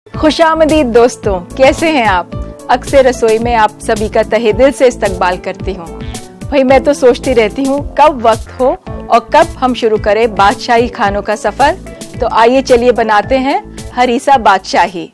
खुशामदीद दोस्तों, कैसे हैं आप। अक्सर रसोई में आप सभी का तहे दिल से इस्तकबाल करती हूँ। भाई मैं तो सोचती रहती हूँ कब वक्त हो और कब हम शुरू करें बादशाही खानों का सफर। तो आइए चलिए बनाते हैं हरीसा बादशाही।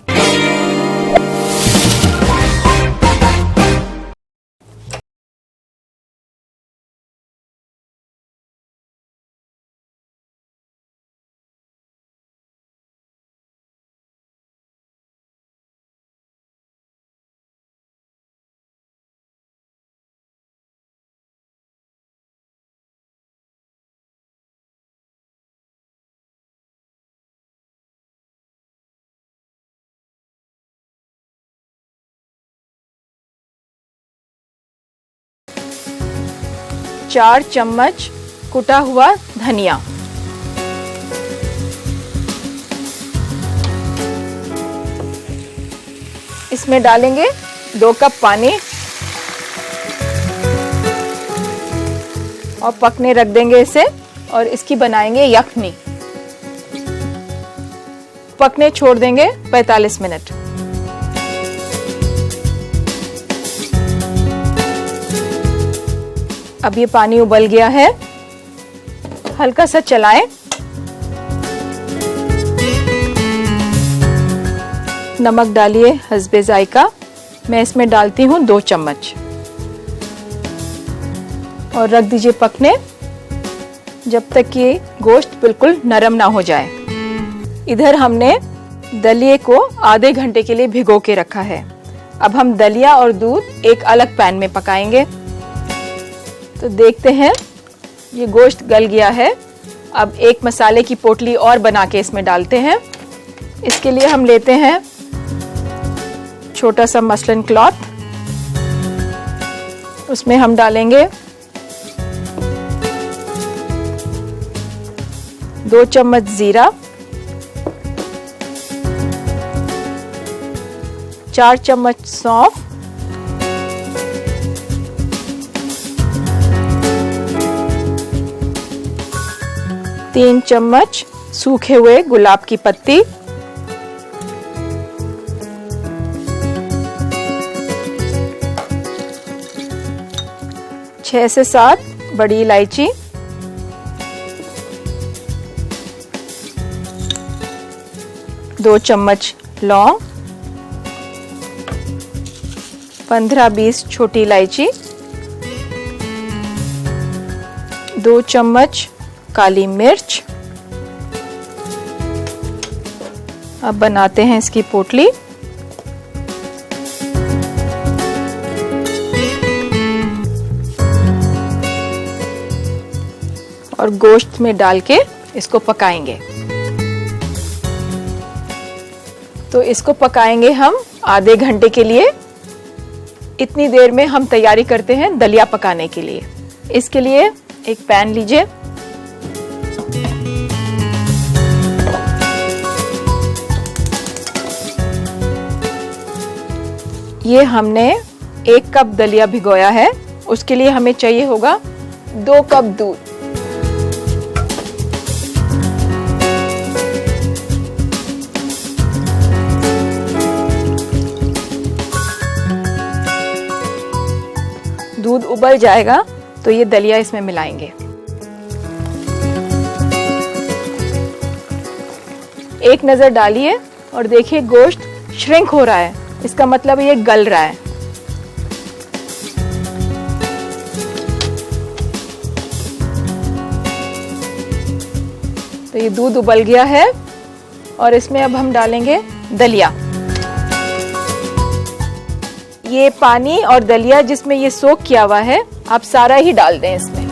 चार चम्मच कुटा हुआ धनिया, इसमें डालेंगे 2 कप पानी और पकने रख देंगे इसे और इसकी बनाएंगे यखनी। पकने छोड़ देंगे 45 मिनट। अब ये पानी उबल गया है, हल्का सा चलाएं। नमक डालिए हस्बे जायका। मैं इसमें डालती हूँ 2 चम्मच और रख दीजिए पकने जब तक कि गोश्त बिल्कुल नरम ना हो जाए। इधर हमने दलिये को आधे घंटे के लिए भिगो के रखा है। अब हम दलिया और दूध एक अलग पैन में पकाएंगे। तो देखते हैं ये गोश्त गल गया है। अब एक मसाले की पोटली और बना के इसमें डालते हैं। इसके लिए हम लेते हैं छोटा सा मसलिन क्लॉथ, उसमें हम डालेंगे 2 चम्मच जीरा, 4 चम्मच सौंफ, 3 चम्मच सूखे हुए गुलाब की पत्ती, 6 से 7 बड़ी इलायची, 2 चम्मच लौंग, 15-20 छोटी इलायची, 2 चम्मच काली मिर्च। अब बनाते हैं इसकी पोटली। और गोश्त में डाल के इसको पकाएंगे। तो इसको पकाएंगे हम आधे घंटे के लिए। इतनी देर में हम तैयारी करते हैं दलिया पकाने के लिए। इसके लिए एक पैन लीजिए, ये हमने 1 कप दलिया भिगोया है। उसके लिए हमें चाहिए होगा 2 कप दूध। दूध उबल जाएगा तो ये दलिया इसमें मिलाएंगे। एक नजर डालिए और देखिए गोश्त श्रिंक हो रहा है, इसका मतलब ये गल रहा है। तो ये दूध उबल गया है और इसमें अब हम डालेंगे दलिया। ये पानी और दलिया जिसमें ये सोक किया हुआ है, आप सारा ही डाल दें इसमें।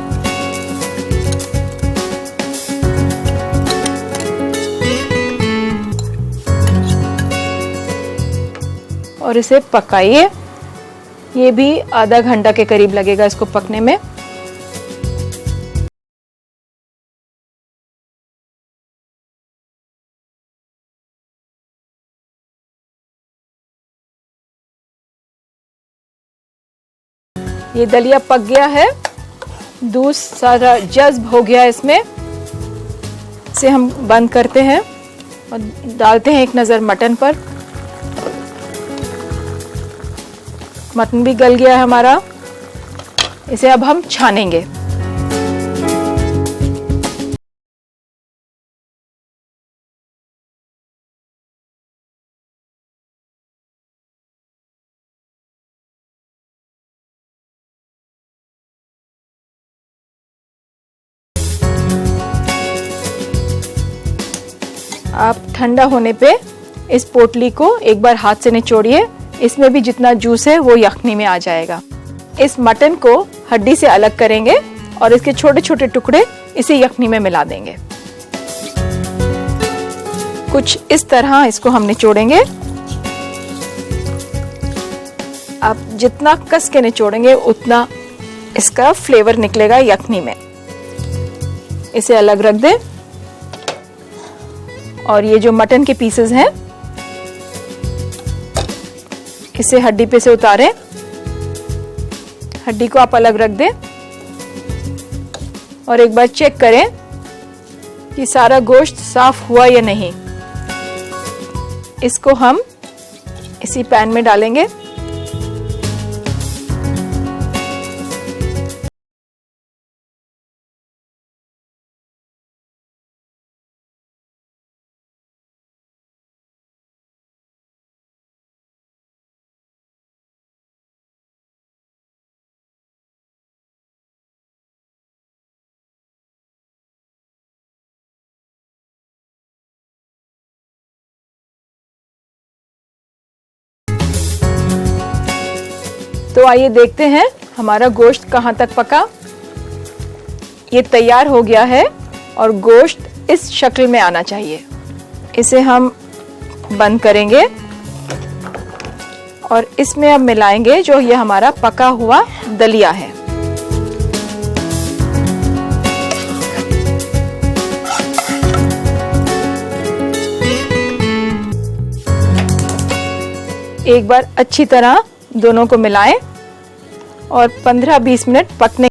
और इसे पकाइए। ये भी आधा घंटा के करीब लगेगा इसको पकने में। ये दलिया पक गया है, दूध सारा जज्ब हो गया इसमें। इसे हम बंद करते हैं और डालते हैं एक नज़र मटन पर। मटन भी गल गया है हमारा। इसे अब हम छानेंगे। आप ठंडा होने पे इस पोटली को एक बार हाथ से निचोड़िए। इसमें भी जितना जूस है वो यखनी में आ जाएगा। इस मटन को हड्डी से अलग करेंगे और इसके छोटे छोटे टुकड़े इसे यखनी में मिला देंगे। कुछ इस तरह इसको हम निचोड़ेंगे। आप जितना कस के निचोड़ेंगे उतना इसका फ्लेवर निकलेगा यखनी में। इसे अलग रख दें और ये जो मटन के पीसेस हैं इसे हड्डी पे से उतारें। हड्डी को आप अलग रख दें और एक बार चेक करें कि सारा गोश्त साफ हुआ या नहीं। इसको हम इसी पैन में डालेंगे। तो आइए देखते हैं हमारा गोश्त कहाँ तक पका। ये तैयार हो गया है और गोश्त इस शक्ल में आना चाहिए। इसे हम बंद करेंगे और इसमें अब मिलाएंगे जो ये हमारा पका हुआ दलिया है। एक बार अच्छी तरह दोनों को मिलाएं और 15-20 मिनट पकने।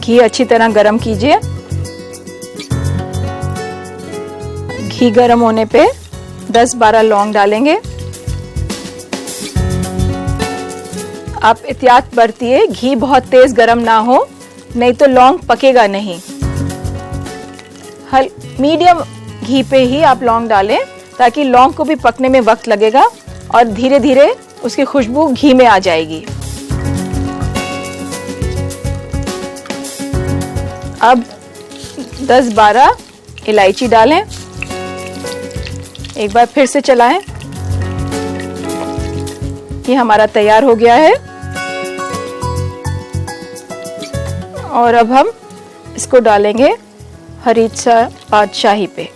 घी अच्छी तरह गरम कीजिए। घी गरम होने पे 10-12 लौंग डालेंगे। आप एहतियात बरतिए, घी बहुत तेज गरम ना हो, नहीं तो लौंग पकेगा नहीं। मीडियम घी पे ही आप लौंग डालें ताकि लौंग को भी पकने में वक्त लगेगा और धीरे धीरे उसकी खुशबू घी में आ जाएगी। अब 10-12 इलायची डालें। एक बार फिर से चलाएं। ये हमारा तैयार हो गया है और अब हम इसको डालेंगे हरी बादशाही पे।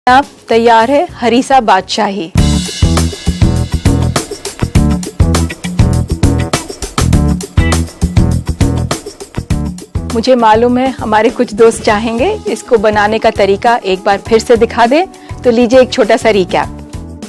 अब तैयार है हरीसा बादशाही। मुझे मालूम है हमारे कुछ दोस्त चाहेंगे इसको बनाने का तरीका एक बार फिर से दिखा दे, तो लीजिए एक छोटा सा रिकैप।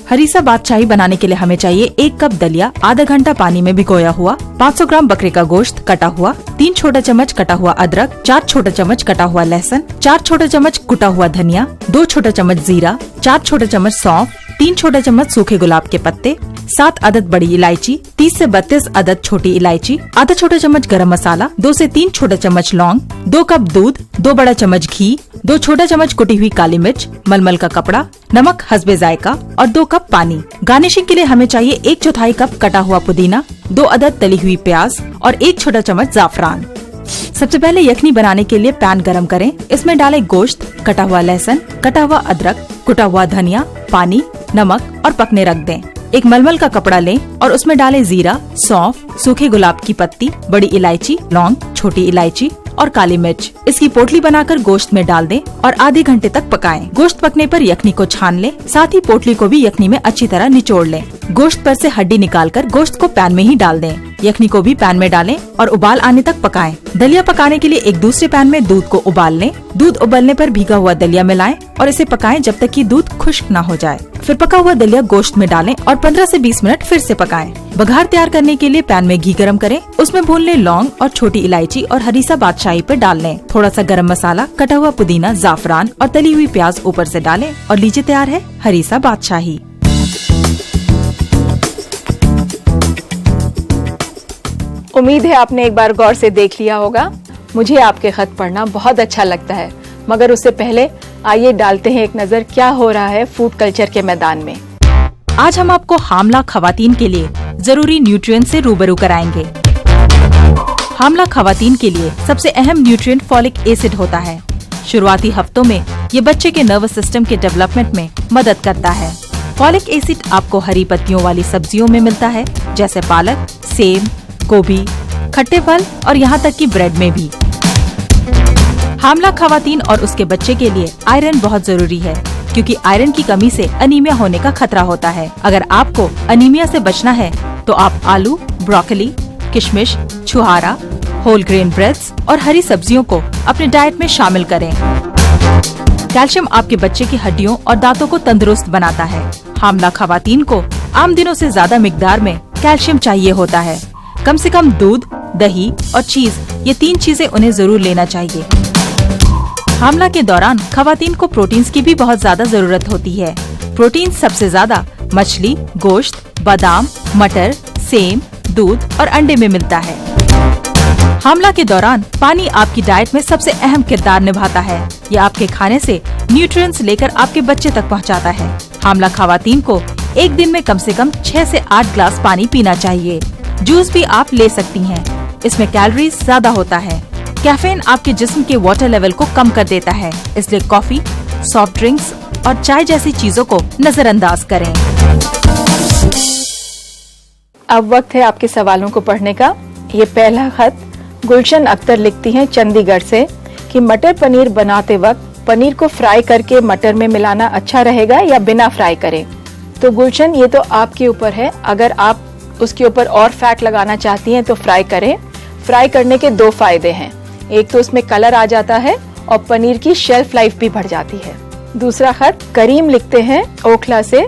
हरीसा बादशाही बनाने के लिए हमें चाहिए 1 कप दलिया, आधा घंटा पानी में भिगोया हुआ, 500 ग्राम बकरे का गोश्त कटा हुआ, 3 छोटा चम्मच कटा हुआ अदरक, 4 छोटा चम्मच कटा हुआ लहसुन, 4 छोटा चम्मच कुटा हुआ धनिया, 2 छोटा चम्मच जीरा, 4 छोटा चम्मच सौंफ, 3 छोटा चम्मच सूखे गुलाब के पत्ते, 7 अदद बड़ी इलायची, 30 से 32 अदद छोटी इलायची, आधा छोटा चम्मच गरम मसाला, 2 से 3 छोटा चम्मच लौंग, 2 कप दूध, 2 बड़ा चम्मच घी, 2 छोटा चम्मच कुटी हुई काली मिर्च, मलमल का कपड़ा, नमक हस्बे जायका और 2 कप पानी। गार्निशिंग के लिए हमें चाहिए 1/4 कप कटा हुआ पुदीना, 2 अदद तली हुई प्याज और 1 छोटा चम्मच जाफरान। सबसे पहले यखनी बनाने के लिए पैन गरम करें। इसमें डालें गोश्त, कटा हुआ लहसुन, कटा हुआ अदरक, कुटा हुआ धनिया, पानी, नमक और पकने रख दें। एक मलमल का कपड़ा लें और उसमें डालें जीरा, सौंफ, सूखे गुलाब की पत्ती, बड़ी इलायची, लौंग, छोटी इलायची और काली मिर्च। इसकी पोटली बनाकर गोश्त में डाल दें और आधे घंटे तक पकाएं। गोश्त पकने पर यखनी को छान लें, साथ ही पोटली को भी यखनी में अच्छी तरह निचोड़ लें। गोश्त पर से हड्डी निकालकर गोश्त को पैन में ही डाल दें। यखनी को भी पैन में डालें और उबाल आने तक पकाएं। दलिया पकाने के लिए एक दूसरे पैन में दूध को उबाल लें। दूध उबलने पर भीगा हुआ दलिया मिलाएं और इसे पकाएं जब तक कि दूध खुश्क न हो जाए। फिर पका हुआ दलिया गोश्त में डालें और 15 से 20 मिनट फिर से पकाएं। बघार तैयार करने के लिए पैन में घी गरम करें, उसमें भून लें लौंग और छोटी इलायची और हरीसा बादशाही पे डाल लें। थोड़ा सा गरम मसाला, कटा हुआ पुदीना, जाफरान और तली हुई प्याज ऊपर से डालें और लीजिए तैयार है हरीसा बादशाही। उम्मीद है आपने एक बार गौर से देख लिया होगा। मुझे आपके खत पढ़ना बहुत अच्छा लगता है, मगर उससे पहले आइए डालते हैं एक नजर क्या हो रहा है फूड कल्चर के मैदान में। आज हम आपको हामला खवातीन के लिए जरूरी न्यूट्रिएंट से रूबरू कराएंगे। हामला खवातीन के लिए सबसे अहम न्यूट्रिएंट फॉलिक एसिड होता है। शुरुआती हफ्तों में ये बच्चे के नर्वस सिस्टम के डेवलपमेंट में मदद करता है। फॉलिक एसिड आपको हरी पत्तियों वाली सब्जियों में मिलता है, जैसे पालक, सेम, गोभी, खट्टे फल और यहाँ तक कि ब्रेड में भी। हामला खवातीन और उसके बच्चे के लिए आयरन बहुत जरूरी है, क्योंकि आयरन की कमी से अनीमिया होने का खतरा होता है। अगर आपको अनीमिया से बचना है तो आप आलू, ब्रोकली, किशमिश, छुहारा, होल ग्रेन ब्रेड्स और हरी सब्जियों को अपने डाइट में शामिल करें। कैल्शियम आपके बच्चे की हड्डियों और दांतों को तंदुरुस्त बनाता है। हामला खवातीन को आम दिनों से ज्यादा मिकदार में कैल्शियम चाहिए होता है। कम से कम दूध, दही और चीज, ये 3 चीजें उन्हें जरूर लेना चाहिए। हामला के दौरान खवातीन को प्रोटीन्स की भी बहुत ज्यादा जरूरत होती है। प्रोटीन सबसे ज्यादा मछली, गोश्त, बादाम, मटर, सेम, दूध और अंडे में मिलता है। हामला के दौरान पानी आपकी डाइट में सबसे अहम किरदार निभाता है। यह आपके खाने से न्यूट्रिएंट्स लेकर आपके बच्चे तक पहुंचाता है। हामला खवातीन को एक दिन में कम से कम 6 से 8 ग्लास पानी पीना चाहिए। जूस भी आप ले सकती हैं। इसमें कैलोरीज ज्यादा होता है। कैफीन आपके जिस्म के वाटर लेवल को कम कर देता है, इसलिए कॉफी, सॉफ्ट ड्रिंक्स और चाय जैसी चीजों को नजरअंदाज करें। अब वक्त है आपके सवालों को पढ़ने का। ये पहला खत गुलशन अख्तर लिखती हैं चंडीगढ़ से कि मटर पनीर बनाते वक्त पनीर को फ्राई करके मटर में मिलाना अच्छा रहेगा या बिना फ्राई करे। तो गुलशन, ये तो आपके ऊपर है। अगर आप उसके ऊपर और फैट लगाना चाहती हैं तो फ्राई करें। फ्राई करने के 2 फायदे हैं, एक तो उसमें कलर आ जाता है और पनीर की शेल्फ लाइफ भी बढ़ जाती है। दूसरा खत करीम लिखते हैं ओखला से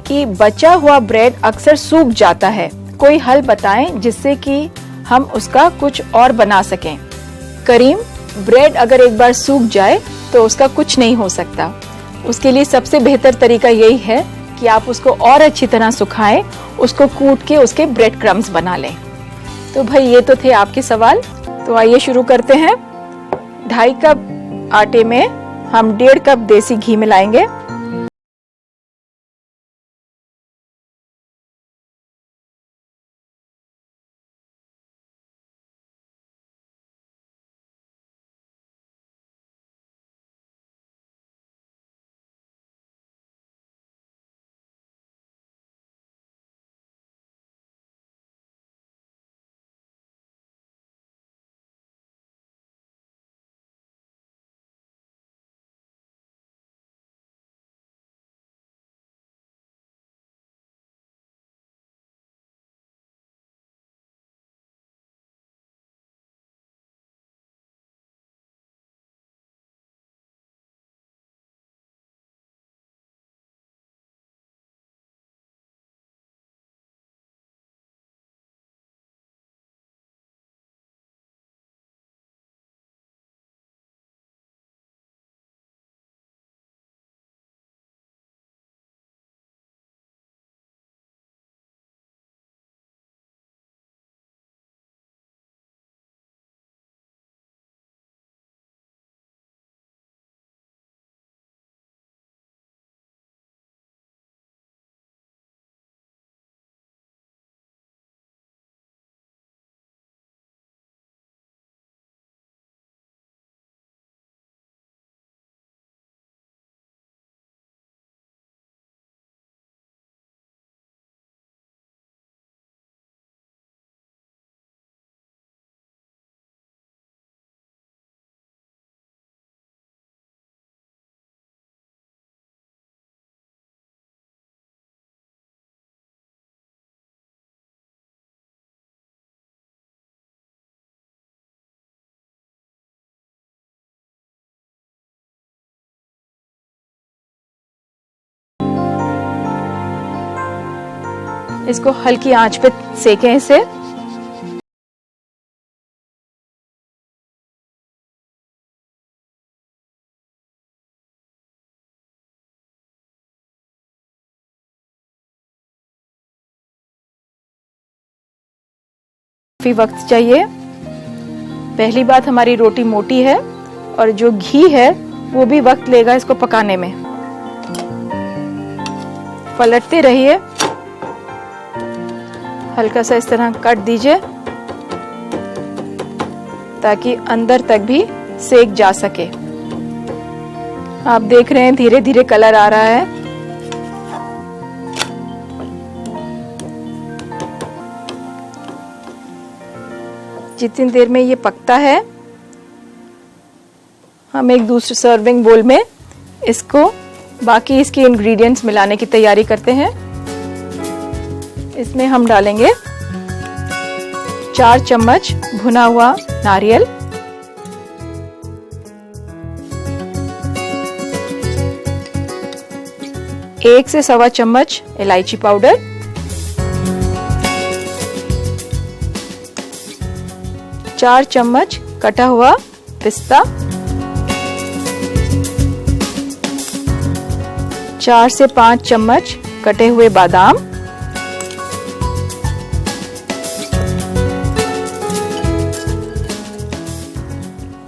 कि बचा हुआ ब्रेड अक्सर सूख जाता है, कोई हल बताएं जिससे कि हम उसका कुछ और बना सकें। करीम, ब्रेड अगर एक बार सूख जाए तो उसका कुछ नहीं हो सकता। उसके लिए सबसे बेहतर तरीका यही है कि आप उसको और अच्छी तरह सुखाएं, उसको कूट के उसके ब्रेड क्रम्स बना लें। तो भाई ये तो थे आपके सवाल। तो आइए शुरू करते हैं। 2.5 कप आटे में हम 1.5 कप देसी घी मिलाएंगे। इसको हल्की आंच पे सेकें इसे। काफी वक्त चाहिए। पहली बात, हमारी रोटी मोटी है और जो घी है वो भी वक्त लेगा इसको पकाने में। पलटते रहिए, हल्का सा इस तरह कट दीजिए ताकि अंदर तक भी सेक जा सके। आप देख रहे हैं धीरे धीरे कलर आ रहा है। जितनी देर में ये पकता है, हम एक दूसरे सर्विंग बोल में इसको बाकी इसके इंग्रेडिएंट्स मिलाने की तैयारी करते हैं। इसमें हम डालेंगे 4 चम्मच भुना हुआ नारियल, 1 से 1.25 चम्मच इलायची पाउडर, 4 चम्मच कटा हुआ पिस्ता, 4 से 5 चम्मच कटे हुए बादाम,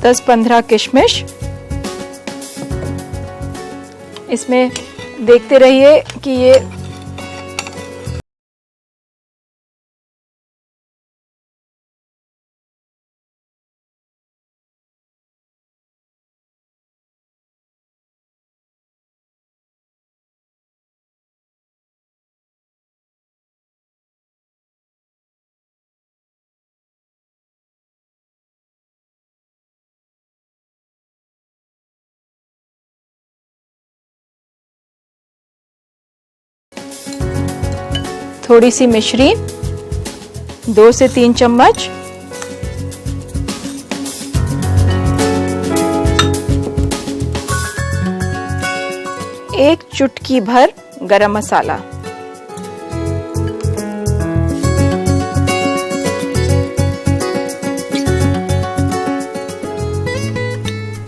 10-15 किशमिश। इसमें देखते रहिए कि ये थोड़ी सी मिश्री 2 से 3 चम्मच, एक चुटकी भर गरम मसाला,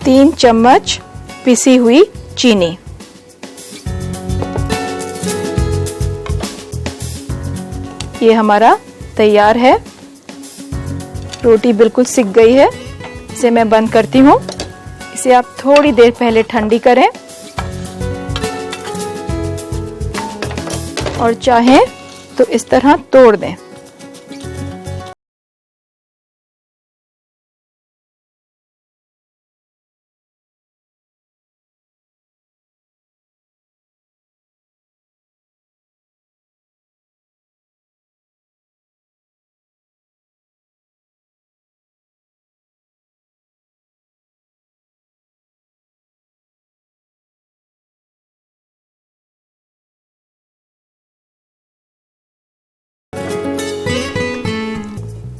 3 चम्मच पिसी हुई चीनी। ये हमारा तैयार है। रोटी बिल्कुल सिक गई है। इसे मैं बंद करती हूँ। इसे आप थोड़ी देर पहले ठंडी करें और चाहें तो इस तरह तोड़ दें।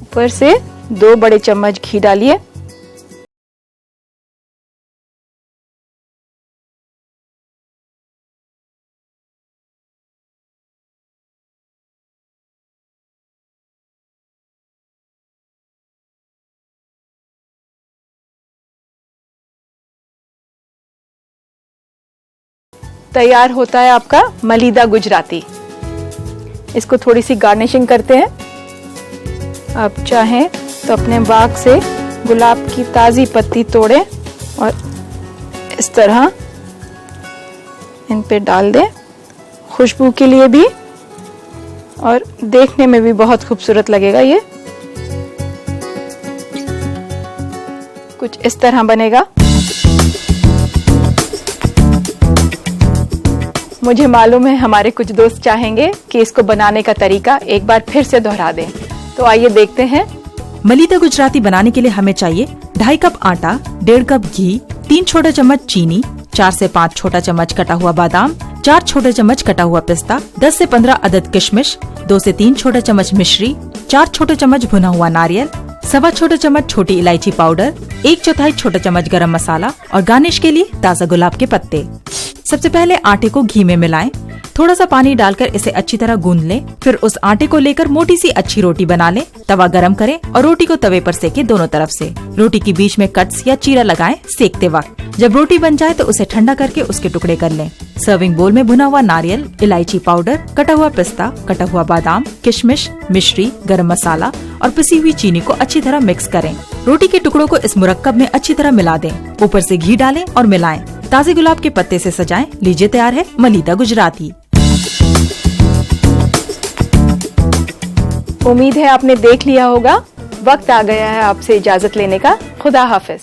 ऊपर से 2 बड़े चम्मच घी डालिए। तैयार होता है आपका मलीदा गुजराती। इसको थोड़ी सी गार्निशिंग करते हैं। आप चाहें तो अपने बाग से गुलाब की ताज़ी पत्ती तोड़ें और इस तरह इन पे डाल दें, खुशबू के लिए भी और देखने में भी बहुत खूबसूरत लगेगा। ये कुछ इस तरह बनेगा। मुझे मालूम है हमारे कुछ दोस्त चाहेंगे कि इसको बनाने का तरीका एक बार फिर से दोहरा दें, तो आइए देखते हैं। मलीदा गुजराती बनाने के लिए हमें चाहिए 2.5 कप आटा, 1.5 कप घी, 3 छोटे चम्मच चीनी, 4 से 5 छोटा चम्मच कटा हुआ बादाम, 4 छोटे चम्मच कटा हुआ पिस्ता, 10 से 15 अदद किशमिश, 2 से 3 छोटे चम्मच मिश्री, 4 छोटे चम्मच भुना हुआ नारियल, 1.25 छोटे चम्मच छोटी इलायची पाउडर, 1/4 छोटा चम्मच गरम मसाला और गार्निश के लिए ताज़ा गुलाब के पत्ते। सबसे पहले आटे को घी में मिलाएं, थोड़ा सा पानी डालकर इसे अच्छी तरह गूंद लें। फिर उस आटे को लेकर मोटी सी अच्छी रोटी बना लें। तवा गरम करें और रोटी को तवे पर सेकें दोनों तरफ से। रोटी के बीच में कट्स या चीरा लगाएं सेकते वक्त। जब रोटी बन जाए तो उसे ठंडा करके उसके टुकड़े कर लें। सर्विंग बोल में भुना हुआ नारियल, इलायची पाउडर, कटा हुआ पिस्ता, कटा हुआ बादाम, किशमिश, मिश्री, गरम मसाला और पिसी हुई चीनी को अच्छी तरह मिक्स करें। रोटी के टुकड़ों को इस मुरक्कब में अच्छी तरह मिला दें। ऊपर से घी डालें और मिलाएं। ताजे गुलाब के पत्ते से सजाएं। लीजिए तैयार है मलीदा गुजराती। उम्मीद है आपने देख लिया होगा। वक्त आ गया है आपसे इजाजत लेने का। खुदा हाफिज।